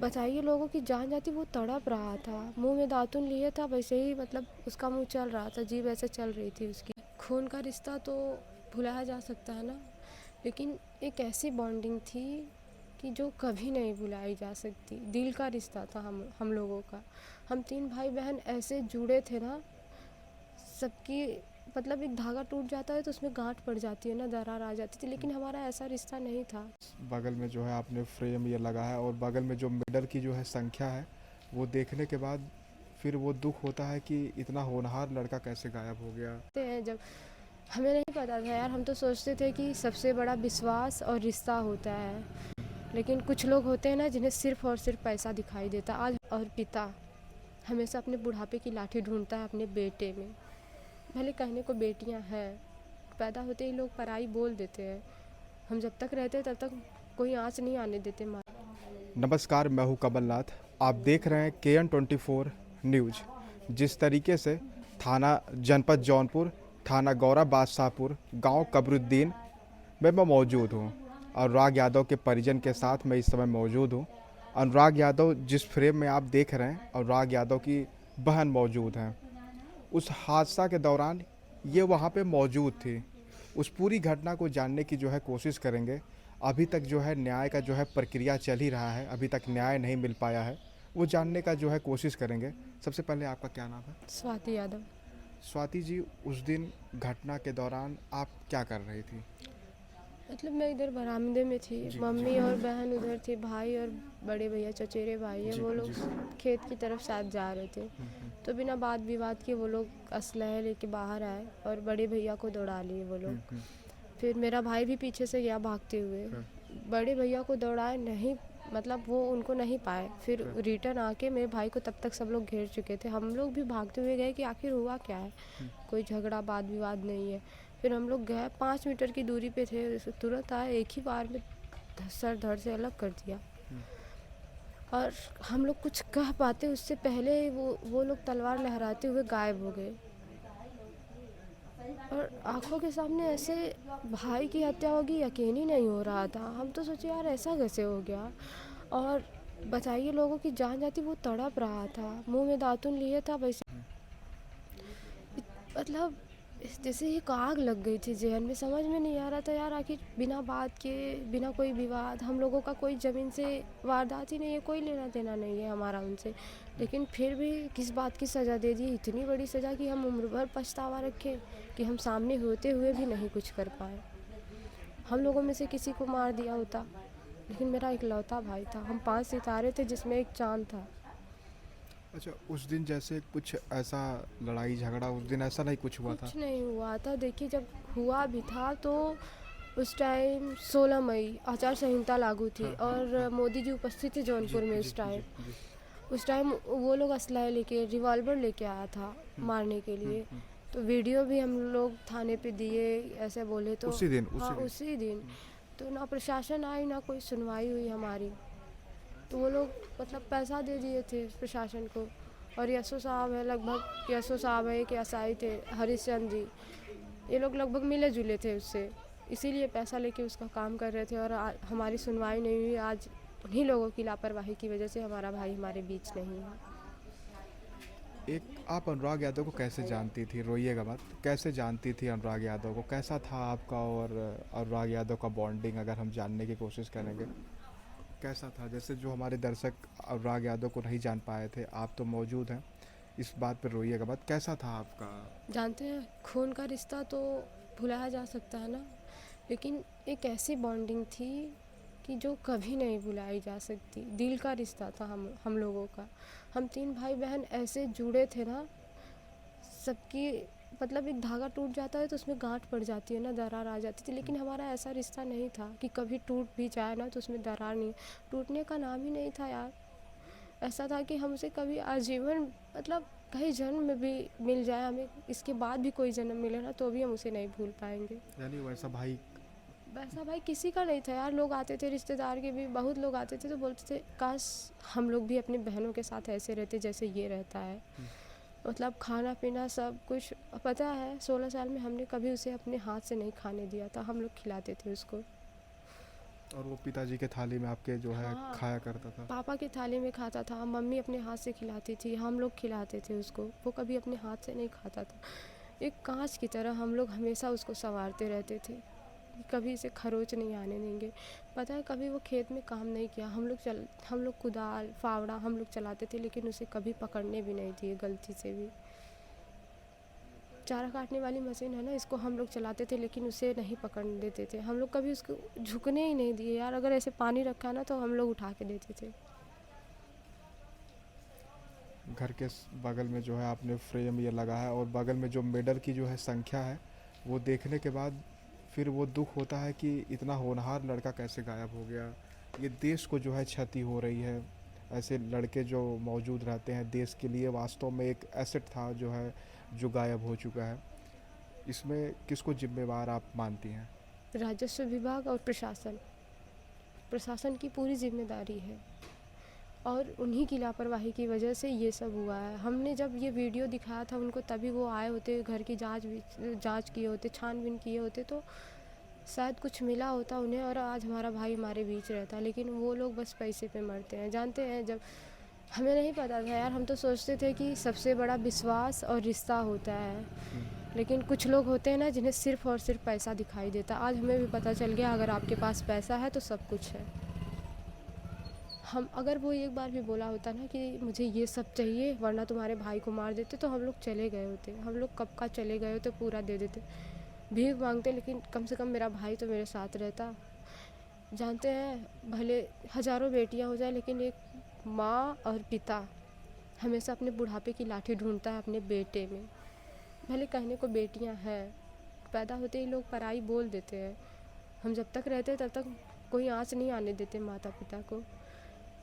बताइए, लोगों की जान जाती, वो तड़प रहा था, मुंह में दातुन लिए था, वैसे ही मतलब उसका मुंह चल रहा था, जीभ ऐसे चल रही थी उसकी। खून का रिश्ता तो भुलाया जा सकता है ना, लेकिन एक ऐसी बॉन्डिंग थी कि जो कभी नहीं भुलाई जा सकती। दिल का रिश्ता था हम लोगों का। हम 3 भाई बहन ऐसे जुड़े थे ना, सबकी मतलब एक धागा टूट जाता है तो उसमें गांठ पड़ जाती है ना, दरार आ जाती थी, लेकिन हमारा ऐसा रिश्ता नहीं था। बगल में जो है आपने फ्रेम ये लगा है और बगल में जो मेडल की जो है संख्या है, वो देखने के बाद फिर वो दुख होता है कि इतना होनहार लड़का कैसे गायब हो गया। ते हैं जब हमें नहीं पता था यार, हम तो सोचते थे कि सबसे बड़ा विश्वास और रिश्ता होता है, लेकिन कुछ लोग होते हैं ना जिन्हें सिर्फ और सिर्फ पैसा दिखाई देता। आज और पिता हमेशा अपने बुढ़ापे की लाठी ढूंढता है अपने बेटे में। भले कहने को बेटियां हैं, पैदा होते ही लोग पराई बोल देते हैं। हम जब तक रहते तब तक कोई आँच नहीं आने देते माँ। नमस्कार, मैं हूँ कमलनाथ। आप देख रहे हैं KN24 न्यूज़। जिस तरीके से थाना जनपद जौनपुर, थाना गौरा बादशाहपुर, गांव कबरुद्दीन में मैं मौजूद हूँ। अनुराग यादव के परिजन के साथ मैं इस समय मौजूद हूँ। अनुराग यादव जिस फ्रेम में आप देख रहे हैं, अनुराग यादव की बहन मौजूद हैं। उस हादसा के दौरान ये वहाँ पे मौजूद थी। उस पूरी घटना को जानने की जो है कोशिश करेंगे। अभी तक जो है न्याय का जो है प्रक्रिया चल ही रहा है, अभी तक न्याय नहीं मिल पाया है, वो जानने का जो है कोशिश करेंगे। सबसे पहले आपका क्या नाम है? स्वाति यादव। स्वाति जी, उस दिन घटना के दौरान आप क्या कर रही थी? मतलब मैं इधर बरामदे में थी, जी जी मम्मी और बहन उधर थी, भाई और बड़े भैया चचेरे भाई है, जी वो लोग जी। खेत की तरफ साथ जा रहे थे। तो बिना बात विवाद के वो लोग असलहे लेके बाहर आए और बड़े भैया को दौड़ा लिए वो लोग। फिर मेरा भाई भी पीछे से गया भागते हुए। बड़े भैया को दौड़ाए नहीं, मतलब वो उनको नहीं पाए। फिर रिटर्न आके मेरे भाई को तब तक सब लोग घेर चुके थे। हम लोग भी भागते हुए गए कि आखिर हुआ क्या है, कोई झगड़ा वाद विवाद नहीं है। फिर हम लोग गए, 5 मीटर की दूरी पे थे, तुरंत आए, एक ही बार में सर धड़ से अलग कर दिया। और हम लोग कुछ कह पाते उससे पहले वो लोग तलवार लहराते हुए गायब हो गए। और आंखों के सामने ऐसे भाई की हत्या होगी यकीन ही नहीं हो रहा था। हम तो सोचे यार ऐसा कैसे हो गया। और बताइए, लोगों की जान जाती, वो तड़प रहा था, मुंह में दातुन लिए था, वैसे मतलब जैसे एक आग लग गई थी जहन में। समझ में नहीं आ रहा था यार, आखिर बिना बात के, बिना कोई विवाद, हम लोगों का कोई ज़मीन से वारदात ही नहीं है, कोई लेना देना नहीं है हमारा उनसे, लेकिन फिर भी किस बात की सज़ा दे दी, इतनी बड़ी सज़ा कि हम उम्र भर पछतावा रखें कि हम सामने होते हुए भी नहीं कुछ कर पाए। हम लोगों में से किसी को मार दिया होता, लेकिन मेरा इकलौता भाई था। हम 5 सितारे थे जिसमें एक चाँद था। अच्छा, उस दिन जैसे कुछ ऐसा लड़ाई झगड़ा उस दिन ऐसा नहीं कुछ हुआ था? कुछ नहीं हुआ था। देखिए, जब हुआ भी था तो उस टाइम 16 मई आचार संहिता लागू थी हाँ हाँ और हाँ। मोदी जी उपस्थित थे जी जौनपुर में जी उस टाइम। जी जी। उस टाइम वो लोग असलहे लेके, रिवॉल्वर लेके आया था मारने के लिए। तो वीडियो भी हम लोग थाने पे दिए, ऐसे बोले तो। उसी दिन हाँ, उसी दिन। उसी दिन। तो ना प्रशासन आई, ना कोई सुनवाई हुई हमारी। तो वो लोग मतलब पैसा दे दिए थे प्रशासन को। और यसो साहब है, लगभग यसो साहब है, एक एसआई थे हरिश्चंद्र जी, ये लोग लगभग मिले जुले थे उससे, इसीलिए पैसा लेके उसका काम कर रहे थे। और हमारी सुनवाई नहीं हुई। आज उन्हीं लोगों की लापरवाही की वजह से हमारा भाई हमारे बीच नहीं है। एक आप अनुराग यादव को कैसे जानती थी? रोइएगा मत। कैसे जानती थी अनुराग यादव को? कैसा था आपका और अनुराग यादव का बॉन्डिंग, अगर हम जानने की कोशिश करेंगे कैसा था? जैसे जो हमारे दर्शक अनुराग यादव को नहीं जान पाए थे, आप तो मौजूद हैं, इस बात पर रोइएगा मत। कैसा था आपका? जानते हैं, खून का रिश्ता तो भुलाया जा सकता है ना, लेकिन एक ऐसी बॉन्डिंग थी कि जो कभी नहीं भुलाई जा सकती। दिल का रिश्ता था हम लोगों का। हम 3 भाई बहन ऐसे जुड़े थे ना, सबकी मतलब एक धागा टूट जाता है तो उसमें गांठ पड़ जाती है ना, दरार आ जाती थी, लेकिन हमारा ऐसा रिश्ता नहीं था कि कभी टूट भी जाए ना तो उसमें दरार नहीं, टूटने का नाम ही नहीं था यार। ऐसा था कि हमसे कभी आजीवन, मतलब कहीं जन्म में भी मिल जाए हमें, इसके बाद भी कोई जन्म मिले ना, तो भी हम उसे नहीं भूल पाएंगे। यानी वैसा भाई। वैसा भाई किसी का नहीं था यार। लोग आते थे, रिश्तेदार के भी बहुत लोग आते थे, तो बोलते थे काश हम लोग भी अपनी बहनों के साथ ऐसे रहते जैसे ये रहता है। मतलब खाना पीना सब कुछ, पता है 16 साल में हमने कभी उसे अपने हाथ से नहीं खाने दिया था, हम लोग खिलाते थे उसको। और वो पिताजी के थाली में आपके जो है हाँ। खाया करता था। पापा की थाली में खाता था, मम्मी अपने हाथ से खिलाती थी, हम लोग खिलाते थे उसको, वो कभी अपने हाथ से नहीं खाता था। एक कांच की तरह हम लोग हमेशा उसको संवारते रहते थे, कभी इसे खरोच नहीं आने देंगे। पता है कभी वो खेत में काम नहीं किया, हम लोग कुदाल फावड़ा हम लोग चलाते थे, लेकिन उसे कभी पकड़ने भी नहीं दिए गलती से भी। चारा काटने वाली मशीन है ना, इसको हम लोग चलाते थे, लेकिन उसे नहीं पकड़ने देते थे। हम लोग कभी उसको झुकने ही नहीं दिए यार, अगर ऐसे पानी रखा ना तो हम लोग उठा के देते थे। घर के बगल में जो है आपने फ्रेम ये लगा है, और बगल में जो मेडल की जो है संख्या है, वो देखने के बाद फिर वो दुख होता है कि इतना होनहार लड़का कैसे गायब हो गया। ये देश को जो है क्षति हो रही है। ऐसे लड़के जो मौजूद रहते हैं देश के लिए, वास्तव में एक एसेट था जो है, जो गायब हो चुका है। इसमें किसको जिम्मेवार आप मानती हैं? राजस्व विभाग और प्रशासन, प्रशासन की पूरी जिम्मेदारी है, और उन्हीं की लापरवाही की वजह से ये सब हुआ है। हमने जब ये वीडियो दिखाया था उनको, तभी वो आए होते, घर की जांच किए होते, छानबीन किए होते, तो शायद कुछ मिला होता उन्हें, और आज हमारा भाई हमारे बीच रहता। लेकिन वो लोग बस पैसे पे मरते हैं। जानते हैं, जब हमें नहीं पता था यार, हम तो सोचते थे कि सबसे बड़ा विश्वास और रिश्ता होता है, लेकिन कुछ लोग होते हैं ना जिन्हें सिर्फ़ और सिर्फ पैसा दिखाई देता। आज हमें भी पता चल गया, अगर आपके पास पैसा है तो सब कुछ है। हम अगर वो एक बार भी बोला होता ना कि मुझे ये सब चाहिए वरना तुम्हारे भाई को मार देते, तो हम लोग चले गए होते। हम लोग कब का चले गए होते, पूरा दे देते, भीख मांगते, लेकिन कम से कम मेरा भाई तो मेरे साथ रहता। जानते हैं, भले हज़ारों बेटियां हो जाए, लेकिन एक माँ और पिता हमेशा अपने बुढ़ापे की लाठी ढूंढता है अपने बेटे में। भले कहने को बेटियां हैं, पैदा होते ही लोग पराई बोल देते हैं। हम जब तक रहते तब तक कोई आँच नहीं आने देते माता पिता को,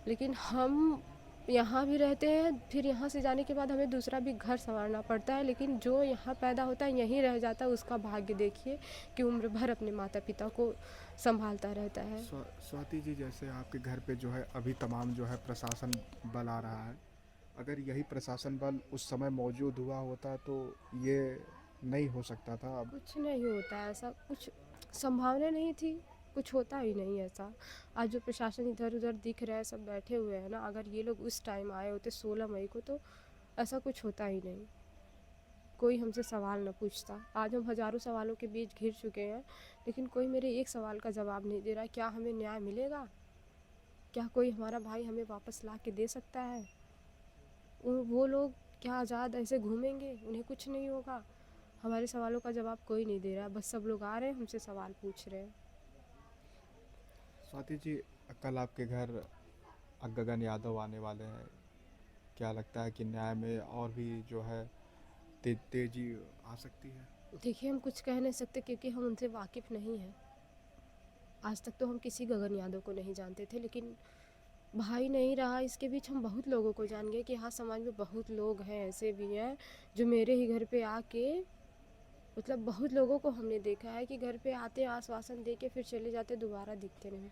लेकिन हम यहाँ भी रहते हैं, फिर यहाँ से जाने के बाद हमें दूसरा भी घर संवारना पड़ता है। लेकिन जो यहाँ पैदा होता है यहीं रह जाता है, उसका भाग्य देखिए कि उम्र भर अपने माता पिता को संभालता रहता है। स्वाति जी, जैसे आपके घर पे जो है अभी तमाम जो है प्रशासन बल आ रहा है, अगर यही प्रशासन बल उस समय मौजूद हुआ होता तो ये नहीं हो सकता था। अब कुछ नहीं होता ऐसा, कुछ संभावना नहीं थी, कुछ होता ही नहीं ऐसा। आज जो प्रशासन इधर उधर दिख रहा है, सब बैठे हुए हैं ना, अगर ये लोग उस टाइम आए होते 16 मई को, तो ऐसा कुछ होता ही नहीं, कोई हमसे सवाल न पूछता। आज हम हज़ारों सवालों के बीच घिर चुके हैं, लेकिन कोई मेरे एक सवाल का जवाब नहीं दे रहा। क्या हमें न्याय मिलेगा? क्या कोई हमारा भाई हमें वापस ला के दे सकता है? वो लोग क्या आज़ाद ऐसे घूमेंगे? उन्हें कुछ नहीं होगा। हमारे सवालों का जवाब कोई नहीं दे रहा, बस सब लोग आ रहे हैं, हमसे सवाल पूछ रहे हैं। स्वाति जी, कल आपके घर गगन यादव आने वाले हैं, क्या लगता है कि न्याय में और भी जो है तेजी आ सकती है? देखिए, हम कुछ कह नहीं सकते क्योंकि हम उनसे वाकिफ़ नहीं हैं। आज तक तो हम किसी गगन यादव को नहीं जानते थे, लेकिन भाई नहीं रहा, इसके बीच हम बहुत लोगों को जान गए कि हाँ, समाज में बहुत लोग हैं, ऐसे भी हैं जो मेरे ही घर पे आके, मतलब बहुत लोगों को हमने देखा है कि घर पे आते, आश्वासन दे के फिर चले जाते, दोबारा दिखते नहीं।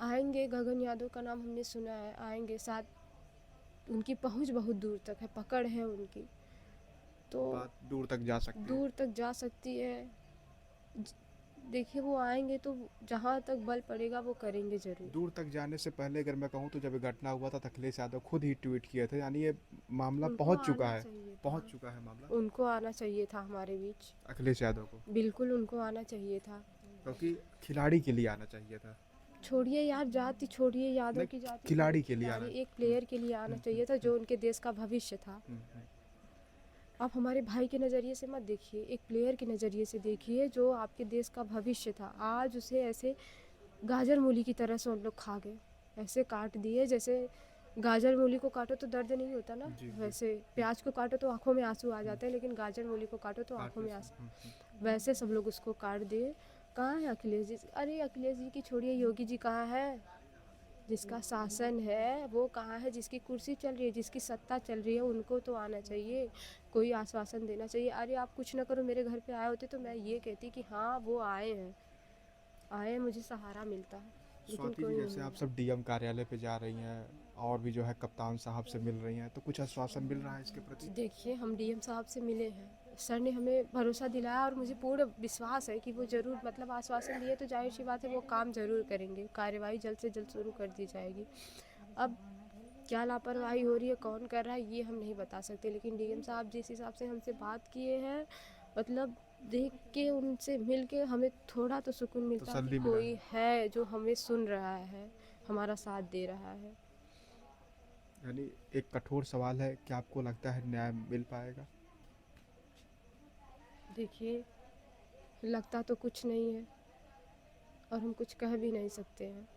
आएंगे, गगन यादव का नाम हमने सुना है, आएंगे, साथ उनकी पहुंच बहुत दूर तक है, पकड़ है उनकी, तो बात दूर तक जा सकती है। दूर तक जा सकती है। देखिए, वो आएंगे तो जहाँ तक बल पड़ेगा वो करेंगे ज़रूर। दूर तक जाने से पहले अगर मैं कहूँ तो जब ये घटना हुआ था, अखिलेश यादव खुद ही ट्वीट किए थे, यानी ये मामला उनको पहुंच चुका आना है। चाहिए था। पहुंच चुका है मामला उनको आना चाहिए था हमारे बीच, अखिलेश यादव को, बिल्कुल उनको आना चाहिए था। क्योंकि खिलाड़ी के लिए आना चाहिए था। छोड़िए यार जाति, छोड़िए यादव नहीं, की जाति, खिलाड़ी के लिए आना। एक प्लेयर के लिए आना चाहिए था, जो उनके देश का भविष्य था। आप हमारे भाई के नज़रिए से मत देखिए, एक प्लेयर के नज़रिए से देखिए जो आपके देश का भविष्य था। आज उसे ऐसे गाजर मूली की तरह से उन लोग खा गए, ऐसे काट दिए जैसे गाजर मूली को काटो तो दर्द नहीं होता ना, वैसे प्याज को काटो तो आंखों में आंसू आ जाते हैं, लेकिन गाजर मूली को काटो तो आंखों में आंसू, वैसे सब लोग उसको काट दिए। कहाँ है अखिलेश जी? अरे अखिलेश जी की छोड़िए, योगी जी कहाँ है? जिसका शासन है वो कहाँ है? जिसकी कुर्सी चल रही है, जिसकी सत्ता चल रही है, उनको तो आना चाहिए, कोई आश्वासन देना चाहिए। अरे आप कुछ ना करो, मेरे घर पे आए होते तो मैं ये कहती कि हाँ वो आए हैं, मुझे सहारा मिलता है, लेकिन स्वाति कोई जी, नहीं जैसे आप मिला। सब डीएम कार्यालय पे जा रही हैं और भी जो है कप्तान साहब से मिल रही हैं, तो कुछ आश्वासन मिल रहा है इसके प्रति? देखिए, हम डीएम साहब से मिले हैं, सर ने हमें भरोसा दिलाया और मुझे पूर्ण विश्वास है कि वो ज़रूर मतलब आश्वासन दिए तो जाहिर सी बात है वो काम ज़रूर करेंगे, कार्रवाई जल्द से जल्द शुरू कर दी जाएगी। अब क्या लापरवाही हो रही है, कौन कर रहा है, ये हम नहीं बता सकते, लेकिन डीएम साहब जिस हिसाब से हमसे बात किए हैं, मतलब देख के उनसे मिल के हमें थोड़ा तो सुकून मिलता है तसल्ली कि मिला कोई है जो हमें सुन रहा है, हमारा साथ दे रहा है। यानी एक कठोर सवाल है, क्या आपको लगता है न्याय मिल पाएगा? देखिए, लगता तो कुछ नहीं है और हम कुछ कह भी नहीं सकते हैं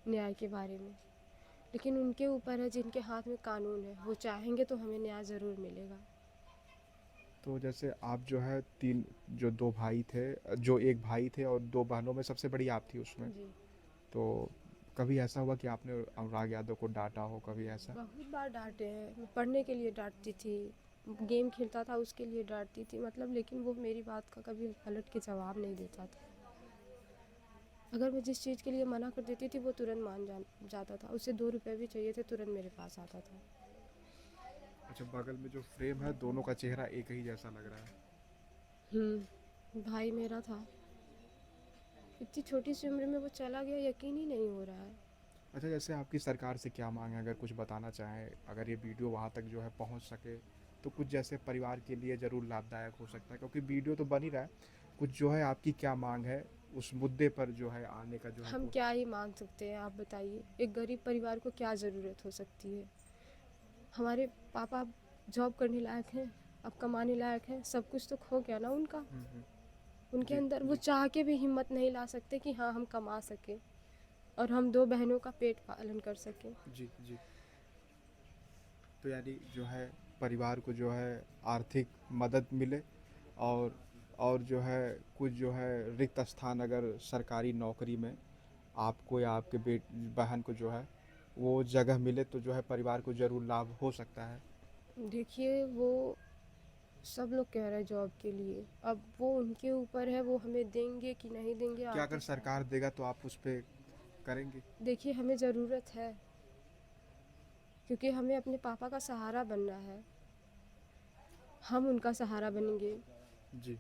न्याय के बारे में, लेकिन उनके ऊपर है जिनके हाथ में कानून है, वो चाहेंगे तो हमें न्याय ज़रूर मिलेगा। तो जैसे आप जो है तीन, जो दो भाई थे, जो एक भाई थे और दो बहनों में सबसे बड़ी आप थी उसमें, जी, तो कभी ऐसा हुआ कि आपने अनुराग यादव को डांटा हो, कभी ऐसा? बहुत बार डांटे हैं, मैं पढ़ने के लिए डांटती थी, गेम खेलता था उसके लिए डांटती थी, मतलब लेकिन वो मेरी बात का कभी पलट के जवाब नहीं देता था। अगर मैं जिस चीज़ के लिए मना कर देती थी वो तुरंत जाता था, उसे 2 रुपए भी चाहिए थे तुरंत मेरे पास आता था। अच्छा, बगल में जो फ्रेम है दोनों का चेहरा एक ही जैसा लग रहा है। भाई मेरा था, इतनी छोटी सी उम्र में वो चला गया, यकीन ही नहीं हो रहा है। अच्छा, जैसे आपकी सरकार से क्या मांग है, अगर कुछ बताना चाहें, अगर ये वीडियो वहाँ तक जो है पहुँच सके तो कुछ जैसे परिवार के लिए ज़रूर लाभदायक हो सकता है, क्योंकि वीडियो तो बन ही रहा है। कुछ जो है आपकी क्या मांग है उस मुद्दे पर जो है आने का जो है हम क्या ही मांग सकते हैं, आप बताइए, एक गरीब परिवार को क्या ज़रूरत हो सकती है। हमारे पापा जॉब करने लायक हैं, अब कमाने लायक हैं, सब कुछ तो खो गया ना उनका। उनके जी अंदर वो जी चाह के भी हिम्मत नहीं ला सकते कि हाँ हम कमा सकें और हम 2 बहनों का पेट पालन कर सकें। जी जी। तो यानी जो है परिवार को जो है आर्थिक मदद मिले, और जो है कुछ जो है रिक्त स्थान अगर सरकारी नौकरी में आपको या आपके बेट बहन को जो है वो जगह मिले तो जो है परिवार को ज़रूर लाभ हो सकता है। देखिए, वो सब लोग कह रहे हैं जॉब के लिए, अब वो उनके ऊपर है, वो हमें देंगे कि नहीं देंगे क्या अगर आर्थिक सरकार देगा तो आप उस पर करेंगे? देखिए, हमें ज़रूरत है क्योंकि हमें अपने पापा का सहारा बनना है, हम उनका सहारा बनेंगे। जी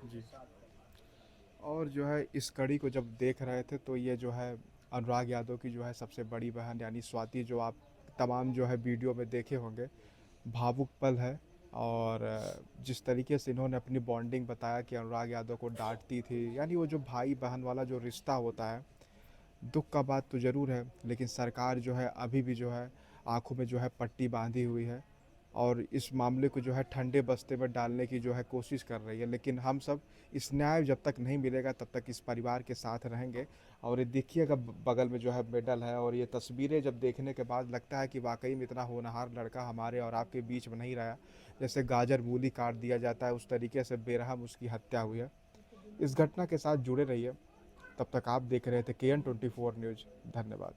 जी। और जो है इस कड़ी को जब देख रहे थे तो ये जो है अनुराग यादव की जो है सबसे बड़ी बहन यानी स्वाति, जो आप तमाम जो है वीडियो में देखे होंगे, भावुक पल है। और जिस तरीके से इन्होंने अपनी बॉन्डिंग बताया कि अनुराग यादव को डांटती थी, यानी वो जो भाई बहन वाला जो रिश्ता होता है, दुख का बात तो ज़रूर है, लेकिन सरकार जो है अभी भी जो है आंखों में जो है पट्टी बांधी हुई है और इस मामले को जो है ठंडे बस्ते में डालने की जो है कोशिश कर रही है। लेकिन हम सब इस न्याय जब तक नहीं मिलेगा तब तक इस परिवार के साथ रहेंगे। और ये देखिएगा बगल में जो है मेडल है, और ये तस्वीरें जब देखने के बाद लगता है कि वाकई में इतना होनहार लड़का हमारे और आपके बीच में नहीं रहा। जैसे गाजर मूली काट दिया जाता है उस तरीके से बेरहम उसकी हत्या हुई है। इस घटना के साथ जुड़े रहिए। तब तक आप देख रहे थे KN24 न्यूज़। धन्यवाद।